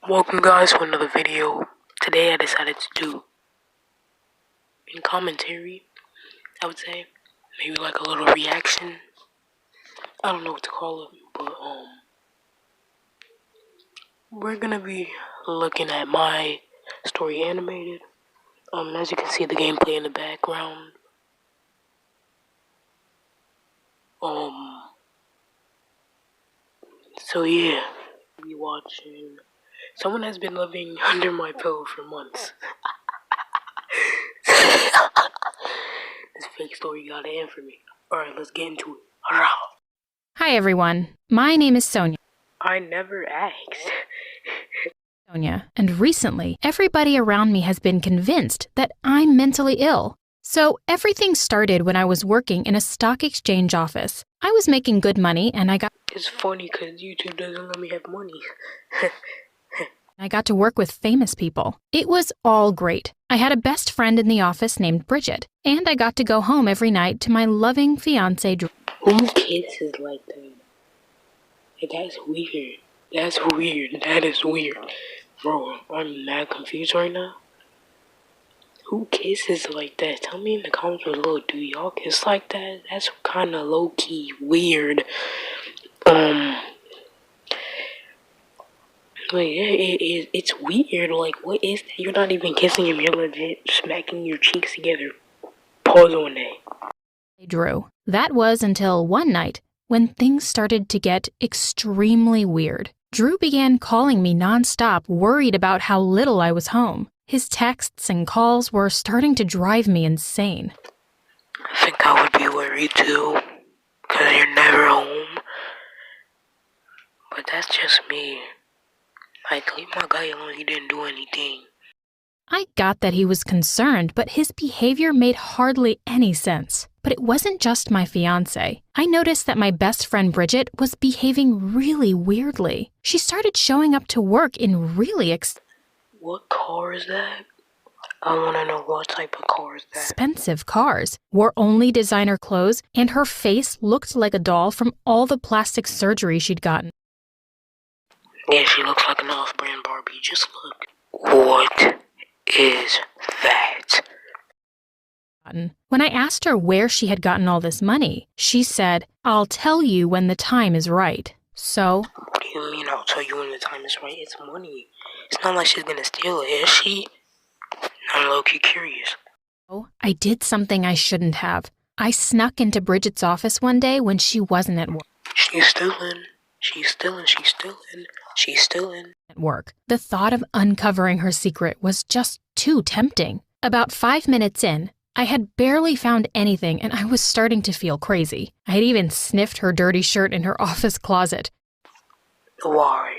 Welcome guys to another video. Today I decided to do in commentary, I would say, maybe like a little reaction. I don't know what to call it, but we're gonna be looking at My Story Animated. As you can see the gameplay in the background. So yeah, we watching. Someone has been living under my pillow for months. This fake story got to end for me. Alright, let's get into it. Hurrah! Hi everyone, my name is Sonia. I never asked. And recently, everybody around me has been convinced that I'm mentally ill. So everything started when I was working in a stock exchange office. I was making good money and It's funny because YouTube doesn't let me have money. I got to work with famous people. It was all great. I had a best friend in the office named Bridget, and I got to go home every night to my loving fiance Drew. Who kisses like that? That's weird. That's weird. That is weird. Bro, I'm mad confused right now. Who kisses like that? Tell me in the comments below, do y'all kiss like that? That's kind of low-key weird. It's weird. Like, what is that? You're not even kissing him. You're legit smacking your cheeks together. Pause on that. Drew. That was until one night when things started to get extremely weird. Drew began calling me nonstop, worried about how little I was home. His texts and calls were starting to drive me insane. I think I would be worried too, because you're never home. But that's just me. Like, leave my guy alone, he didn't do anything. I got that he was concerned, but his behavior made hardly any sense. But it wasn't just my fiancé. I noticed that my best friend Bridget was behaving really weirdly. She started showing up to work in really What car is that? I want to know what type of car is that. Expensive cars, wore only designer clothes, and her face looked like a doll from all the plastic surgery she'd gotten. Yeah, she looks like an off-brand Barbie. Just look. What is that? When I asked her where she had gotten all this money, she said, "I'll tell you when the time is right." So, what do you mean I'll tell you when the time is right? It's money. It's not like she's gonna steal it, is she? I'm low-key curious. I did something I shouldn't have. I snuck into Bridget's office one day when she wasn't at work. She's still in. She's still in. She's still in. She's still in. At work. The thought of uncovering her secret was just too tempting. About 5 minutes in, I had barely found anything and I was starting to feel crazy. I had even sniffed her dirty shirt in her office closet. Why?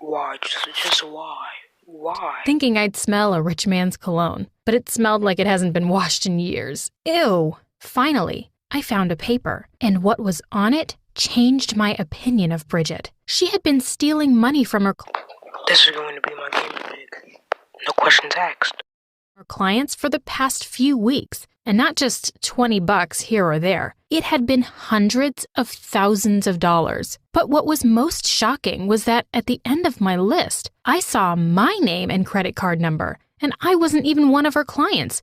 Why? Just why? Why? Thinking I'd smell a rich man's cologne, but it smelled like it hasn't been washed in years. Ew! Finally, I found a paper, and what was on it changed my opinion of Bridget. She had been stealing money from her This is going to be my game pick. No questions asked. Her clients for the past few weeks, and not just $20 here or there. It had been hundreds of thousands of dollars. But what was most shocking was that at the end of my list, I saw my name and credit card number, and I wasn't even one of her clients.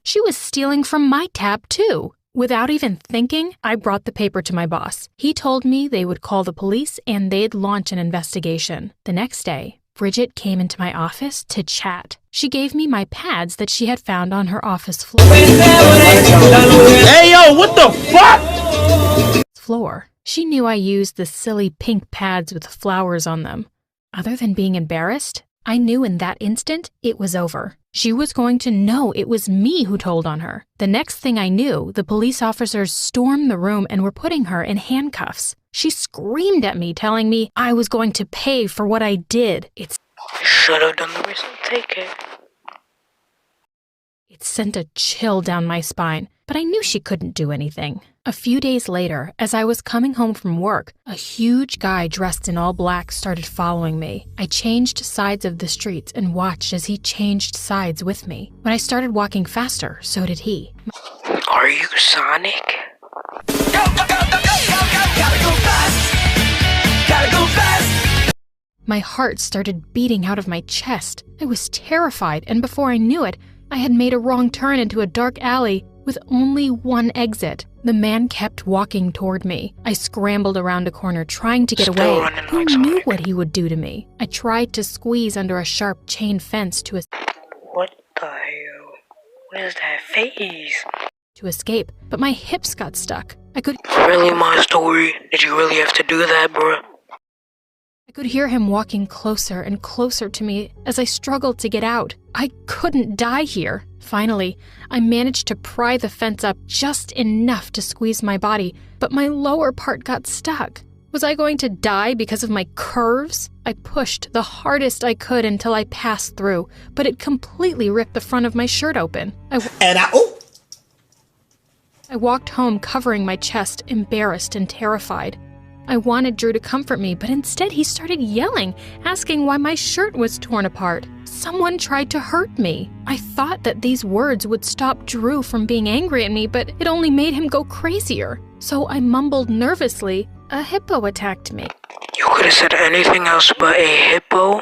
She was stealing from my tab too. Without even thinking, I brought the paper to my boss. He told me they would call the police and they'd launch an investigation. The next day, Bridget came into my office to chat. She gave me my pads that she had found on her office floor. Hey, yo, what the fuck? Floor. She knew I used the silly pink pads with flowers on them. Other than being embarrassed, I knew in that instant it was over. She was going to know it was me who told on her. The next thing I knew, the police officers stormed the room and were putting her in handcuffs. She screamed at me, telling me I was going to pay for what I did. Should have done the risk. Take it. It sent a chill down my spine, but I knew she couldn't do anything. A few days later, as I was coming home from work, a huge guy dressed in all black started following me. I changed sides of the streets and watched as he changed sides with me. When I started walking faster, so did he. Are you Sonic? Go, go, go, go, go, go, go, gotta go fast. Gotta go fast. My heart started beating out of my chest. I was terrified, and before I knew it, I had made a wrong turn into a dark alley with only one exit. The man kept walking toward me. I scrambled around a corner trying to get away. Who knew what he would do to me? I tried to squeeze under a sharp chain fence to What the hell? What is that face? To escape, but my hips got stuck. Really my story? Did you really have to do that, bro? I could hear him walking closer and closer to me as I struggled to get out. I couldn't die here. Finally, I managed to pry the fence up just enough to squeeze my body, but my lower part got stuck. Was I going to die because of my curves? I pushed the hardest I could until I passed through, but it completely ripped the front of my shirt open. I walked home covering my chest, embarrassed and terrified. I wanted Drew to comfort me, but instead he started yelling, asking why my shirt was torn apart. Someone tried to hurt me. I thought that these words would stop Drew from being angry at me, but it only made him go crazier. So I mumbled nervously, "A hippo attacked me." You could have said anything else but a hippo.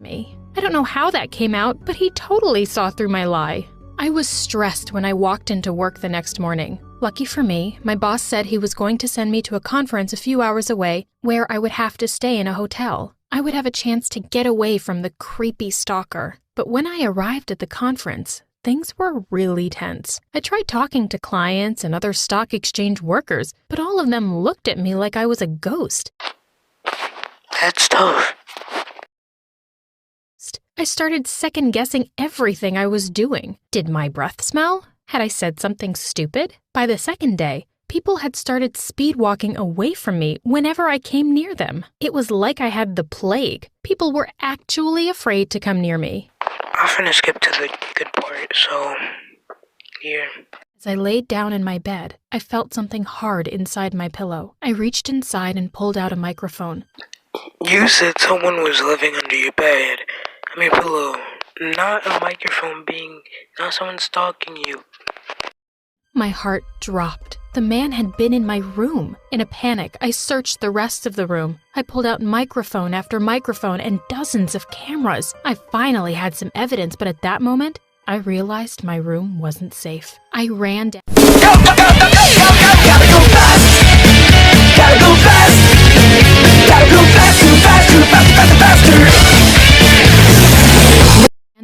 I don't know how that came out, but he totally saw through my lie. I was stressed when I walked into work the next morning. Lucky for me, my boss said he was going to send me to a conference a few hours away where I would have to stay in a hotel. I would have a chance to get away from the creepy stalker. But when I arrived at the conference, things were really tense. I tried talking to clients and other stock exchange workers, but all of them looked at me like I was a ghost. That's tough. I started second-guessing everything I was doing. Did my breath smell? Had I said something stupid? By the second day, people had started speed-walking away from me whenever I came near them. It was like I had the plague. People were actually afraid to come near me. I'm finna skip to the good part, so... yeah. As I laid down in my bed, I felt something hard inside my pillow. I reached inside and pulled out a microphone. You said someone was living under your bed. Pillow. Not a microphone not someone stalking you. My heart dropped. The man had been in my room. In a panic, I searched the rest of the room. I pulled out microphone after microphone and dozens of cameras. I finally had some evidence, but at that moment, I realized my room wasn't safe. I ran down. Gotta go fast. Gotta go fast. Gotta go fast, too fast, too fast, faster, faster.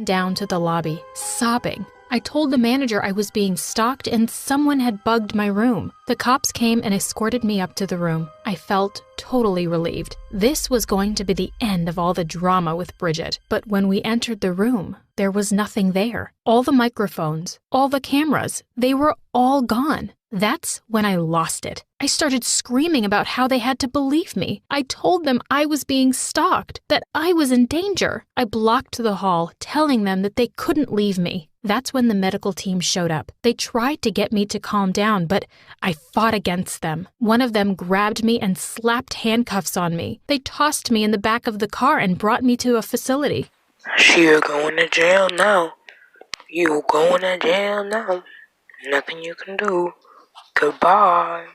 Down to the lobby, sobbing. I told the manager I was being stalked and someone had bugged my room. The cops came and escorted me up to the room. I felt totally relieved. This was going to be the end of all the drama with Bridget. But when we entered the room, there was nothing there. All the microphones, all the cameras, they were all gone. That's when I lost it. I started screaming about how they had to believe me. I told them I was being stalked, that I was in danger. I blocked the hall, telling them that they couldn't leave me. That's when the medical team showed up. They tried to get me to calm down, but I fought against them. One of them grabbed me and slapped handcuffs on me. They tossed me in the back of the car and brought me to a facility. You're going to jail now. You're going to jail now. Nothing you can do. Goodbye.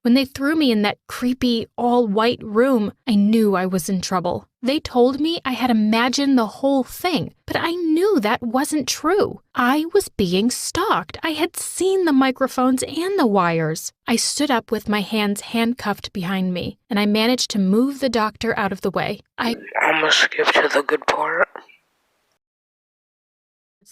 When they threw me in that creepy, all-white room, I knew I was in trouble. They told me I had imagined the whole thing, but I knew that wasn't true. I was being stalked. I had seen the microphones and the wires. I stood up with my hands handcuffed behind me, and I managed to move the doctor out of the way. I'm gonna skip to the good part.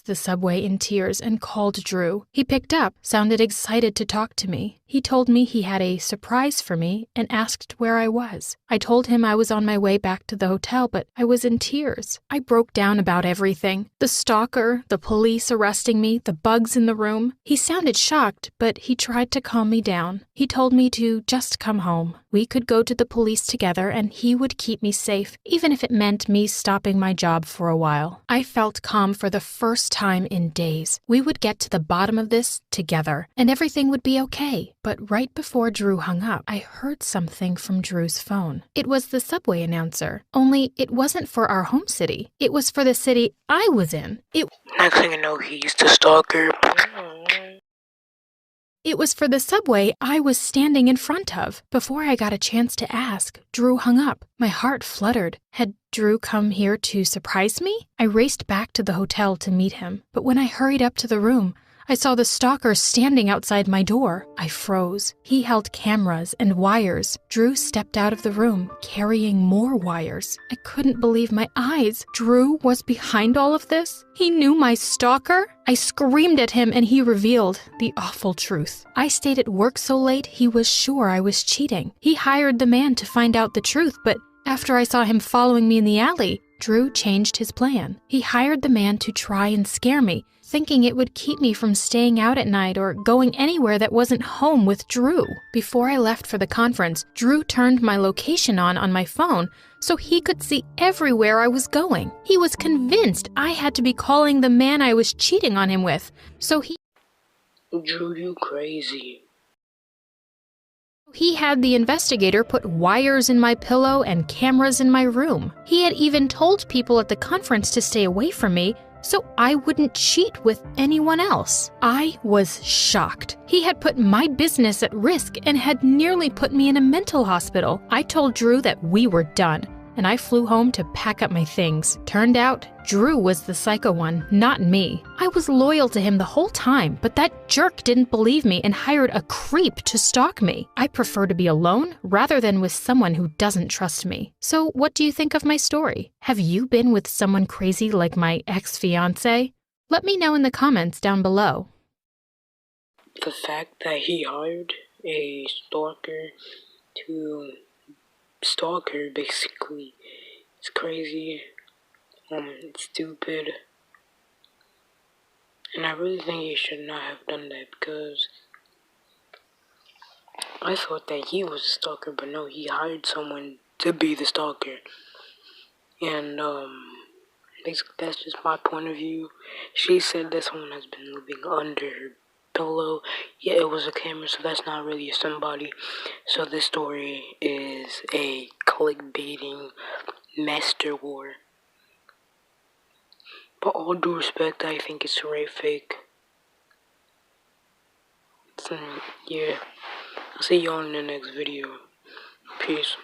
The subway in tears and called Drew. He picked up, sounded excited to talk to me. He told me he had a surprise for me and asked where I was. I told him I was on my way back to the hotel, but I was in tears. I broke down about everything. The stalker, the police arresting me, the bugs in the room. He sounded shocked, but he tried to calm me down. He told me to just come home. We could go to the police together and he would keep me safe, even if it meant me stopping my job for a while. I felt calm for the first time in days. We would get to the bottom of this together, and everything would be okay. But right before Drew hung up, I heard something from Drew's phone. It was the subway announcer, only it wasn't for our home city. It was for the city I was in. Next thing you know, he's the stalker. It was for the subway I was standing in front of. Before I got a chance to ask, Drew hung up. My heart fluttered. Had Drew come here to surprise me? I raced back to the hotel to meet him, but when I hurried up to the room, I saw the stalker standing outside my door. I froze. He held cameras and wires. Drew stepped out of the room, carrying more wires. I couldn't believe my eyes. Drew was behind all of this? He knew my stalker? I screamed at him and he revealed the awful truth. I stayed at work so late he was sure I was cheating. He hired the man to find out the truth, but after I saw him following me in the alley, Drew changed his plan. He hired the man to try and scare me, thinking it would keep me from staying out at night or going anywhere that wasn't home with Drew. Before I left for the conference, Drew turned my location on my phone so he could see everywhere I was going. He was convinced I had to be calling the man I was cheating on him with, so Drew, you crazy. He had the investigator put wires in my pillow and cameras in my room. He had even told people at the conference to stay away from me so I wouldn't cheat with anyone else. I was shocked. He had put my business at risk and had nearly put me in a mental hospital. I told Drew that we were done, and I flew home to pack up my things. Turned out, Drew was the psycho one, not me. I was loyal to him the whole time, but that jerk didn't believe me and hired a creep to stalk me. I prefer to be alone rather than with someone who doesn't trust me. So what do you think of my story? Have you been with someone crazy like my ex-fiancé? Let me know in the comments down below. The fact that he hired a stalker to stalk her, basically, it's crazy. It's stupid. And I really think he should not have done that, because I thought that he was a stalker, but no, he hired someone to be the stalker. And basically that's just my point of view. She said that someone has been living under her pillow. Yeah, it was a camera, so that's not really somebody. So this story is a clickbaiting master war. But all due respect, I think it's very fake. So, yeah, I'll see y'all in the next video. Peace.